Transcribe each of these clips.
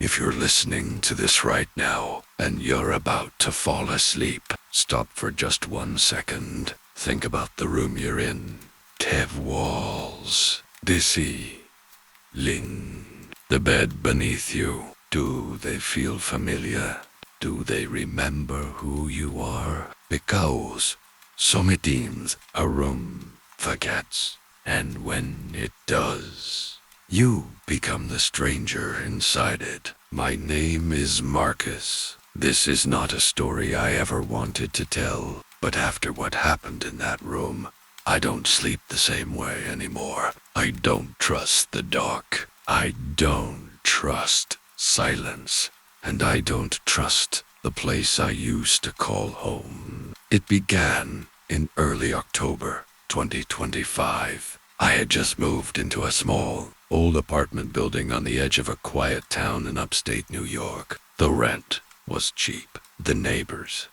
If you're listening to this right now and you're about to fall asleep, stop for just 1 second. Think about the room you're in. Tev walls. Dizzy. Lin. The bed beneath you. Do they feel familiar? Do they remember who you are? Because sometimes a room forgets, and when it does, you become the stranger inside it. My name is Marcus. This is not a story I ever wanted to tell, but after what happened in that room, I don't sleep the same way anymore. I don't trust the dark. I don't trust silence. And I don't trust the place I used to call home. It began in early October 2025. I had just moved into a small, old apartment building on the edge of a quiet town in upstate New York. The rent was cheap. The neighbors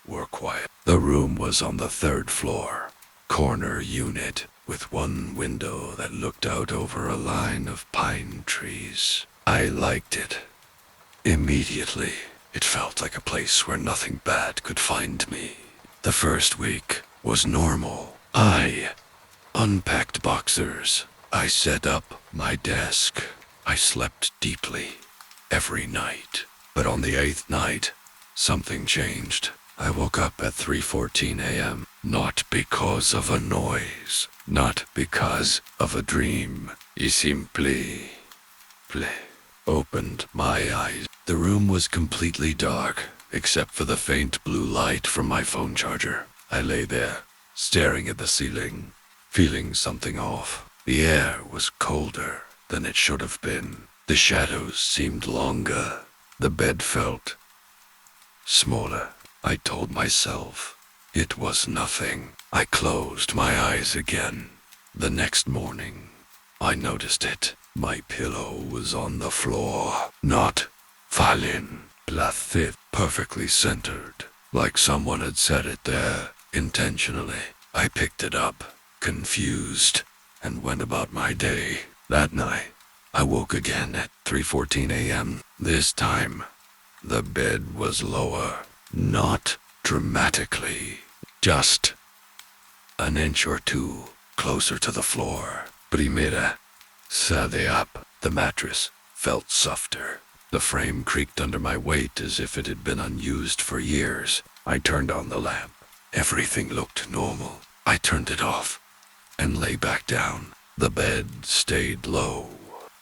were quiet. The room was on the 3rd floor, corner unit, with one window that looked out over a line of pine trees. I liked it. Immediately, it felt like a place where nothing bad could find me. The first week was normal. I unpacked boxers. I set up my desk. I slept deeply every night. But on the 8th night, something changed. I woke up at 3:14 a.m., not because of a noise, not because of a dream. I simply opened my eyes. The room was completely dark, except for the faint blue light from my phone charger. I lay there, staring at the ceiling, feeling something off. The air was colder than it should have been. The shadows seemed longer. The bed felt smaller. I told myself it was nothing. I closed my eyes again. The next morning, I noticed it. My pillow was on the floor, not fallen, placid, perfectly centered, like someone had set it there intentionally. I picked it up, confused, and went about my day. That night, I woke again at 3:14 a.m. This time, the bed was lower. Not dramatically, just an inch or two closer to the floor. Primera, sade up. The mattress felt softer. The frame creaked under my weight as if it had been unused for years. I turned on the lamp. Everything looked normal. I turned it off and lay back down. The bed stayed low.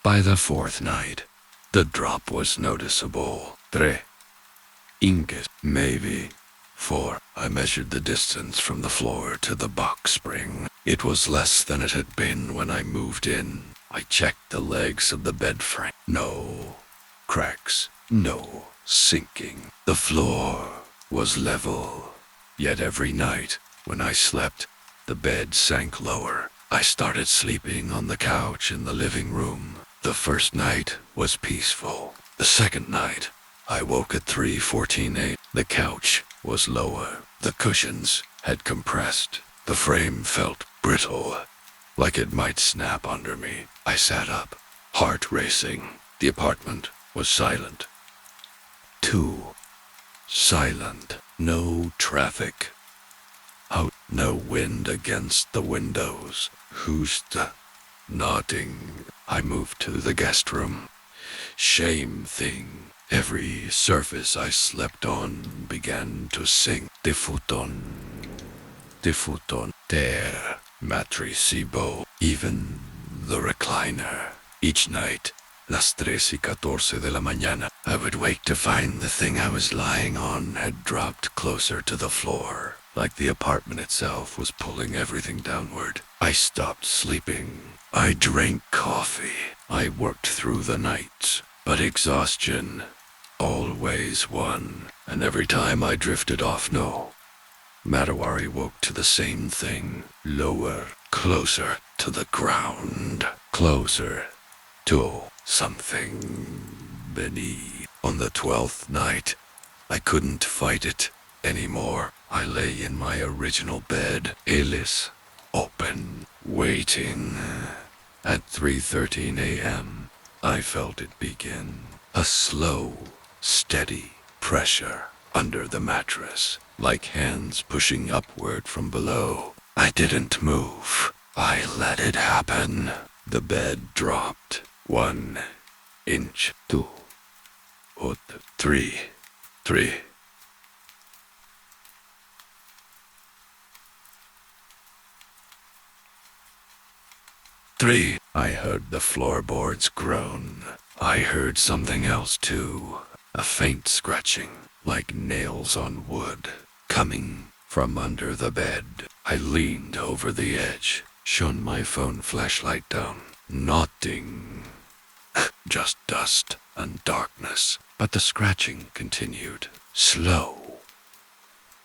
By the 4th night, the drop was noticeable. Tres inches, maybe 4. I measured the distance from the floor to the box spring. It was less than it had been when I moved in. I checked the legs of the bed frame. No cracks, no sinking. The floor was level. Yet every night, when I slept, the bed sank lower. I started sleeping on the couch in the living room. The first night was peaceful. The second night, I woke at 3:14 a.m. The couch was lower. The cushions had compressed. The frame felt brittle, like it might snap under me. I sat up, heart racing. The apartment was silent. Too silent. No traffic. Out. No wind against the windows. Who's the nodding? I moved to the guest room. Shame thing. Every surface I slept on began to sink. The futon, terre, matricibo, even the recliner. Each night, las 3:14 de la mañana, I would wake to find the thing I was lying on had dropped closer to the floor, like the apartment itself was pulling everything downward. I stopped sleeping. I drank coffee. I worked through the nights, but exhaustion always won, and every time I drifted off, no Matawari woke to the same thing. Lower, closer to the ground, closer to something beneath. On the 12th night, I couldn't fight it anymore. I lay in my original bed, eyelids open, waiting. At 3:13 a.m., I felt it begin. A slow, steady pressure under the mattress, like hands pushing upward from below. I didn't move. I let it happen. The bed dropped. 1 inch, 2, or 3, 3. 3. I heard the floorboards groan. I heard something else too. A faint scratching, like nails on wood, coming from under the bed. I leaned over the edge, shone my phone flashlight down. Nothing. Just dust and darkness. But the scratching continued. Slow.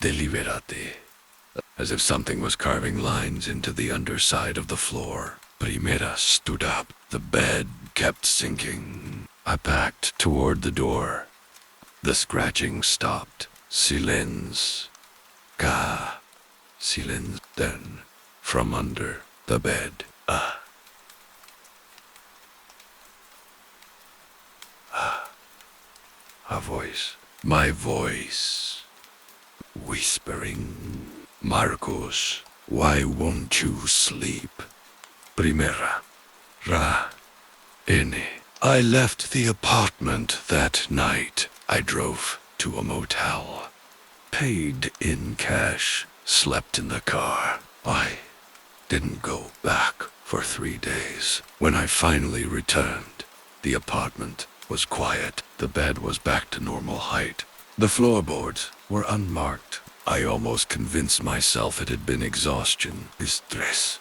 Deliberate. As if something was carving lines into the underside of the floor. Primera stood up. The bed kept sinking. I backed toward the door. The scratching stopped. Silence. Ka. Silence. Then, from under the bed, a voice. My voice. Whispering. Marcos, why won't you sleep? Primera. Ra. Ene. I left the apartment that night. I drove to a motel. Paid in cash. Slept in the car. I didn't go back for 3 days. When I finally returned, the apartment was quiet. The bed was back to normal height. The floorboards were unmarked. I almost convinced myself it had been exhaustion, stress,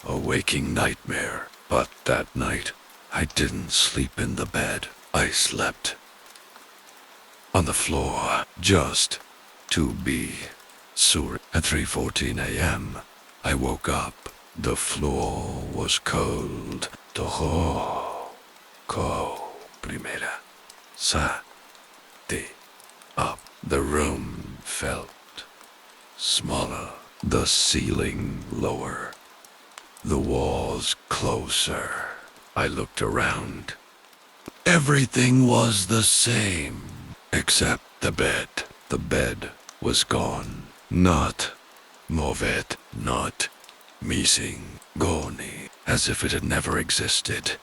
a waking nightmare. But that night, I didn't sleep in the bed. I slept on the floor, just to be sure. At 3:14 a.m., I woke up. The floor was cold. Toho, ko, primera, sa, de, up. The room felt smaller, the ceiling lower, the walls closer. I looked around. Everything was the same, except the bed. The bed was gone. Not movet, not missing, gone, as if it had never existed.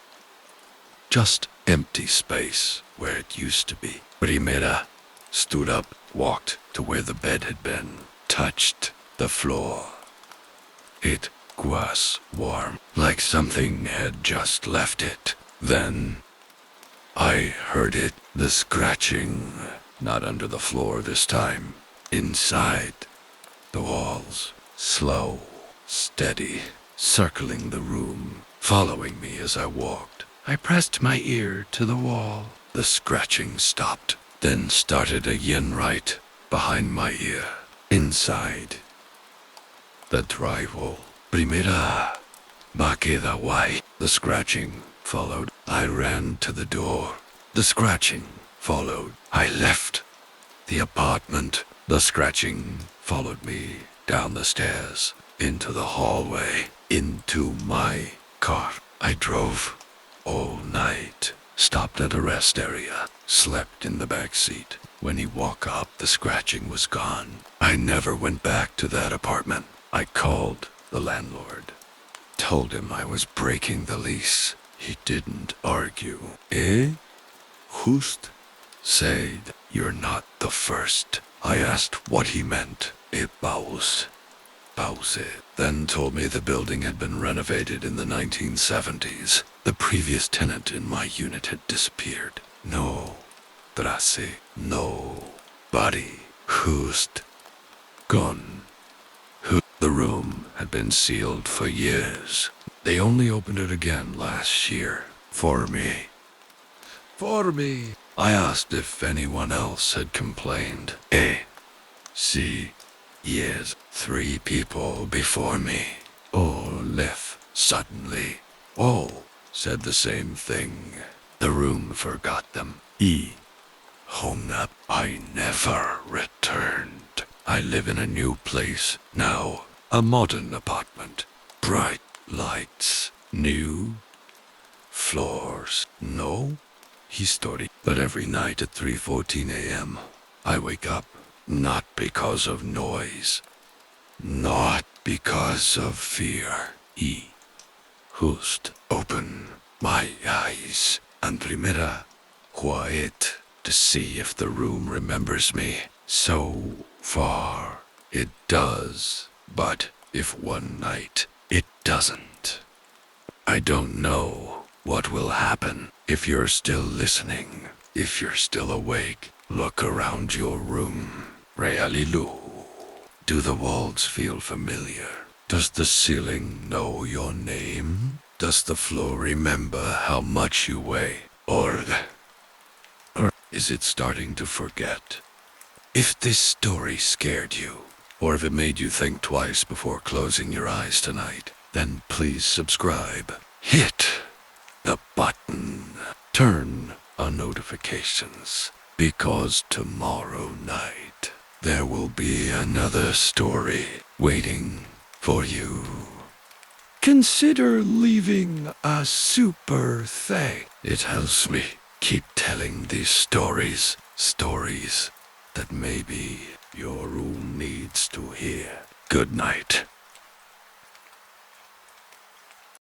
Just empty space where it used to be. Primera stood up, walked to where the bed had been, touched the floor. It was warm, like something had just left it. Then I heard it, the scratching, not under the floor this time, inside the walls, slow, steady, circling the room, following me as I walked. I pressed my ear to the wall. The scratching stopped, then started again right behind my ear, inside the drywall. Primera, maqueda guay. The scratching followed. I ran to the door. The scratching followed. I left the apartment. The scratching followed me down the stairs, into the hallway, into my car. I drove all night, stopped at a rest area, slept in the back seat. When he woke up, the scratching was gone. I never went back to that apartment. I called the landlord, told him I was breaking the lease. He didn't argue. Just said, you're not the first. I asked what he meant. Pause, then told me the building had been renovated in the 1970s. The previous tenant in my unit had disappeared. No trace, no body. Just gone. The room had been sealed for years. They only opened it again last year. For me. I asked if anyone else had complained. See, yes, 3 people before me. All left suddenly. All said the same thing. The room forgot them. Hung up. I never returned. I live in a new place now. A modern apartment. Bright lights. New floors, no history. But every night at 3:14 a.m., I wake up, not because of noise, not because of fear. He just open my eyes and primera quiet to see if the room remembers me. So far, it does. But if one night it doesn't, I don't know what will happen. If you're still listening, if you're still awake, look around your room. Realilu. Do the walls feel familiar? Does the ceiling know your name? Does the floor remember how much you weigh? Or is it starting to forget? If this story scared you, or if it made you think twice before closing your eyes tonight, then please subscribe. Hit the button. Turn on notifications, because tomorrow night there will be another story waiting for you. Consider leaving a super thank. It helps me keep telling these stories that maybe your room needs to hear. Good night.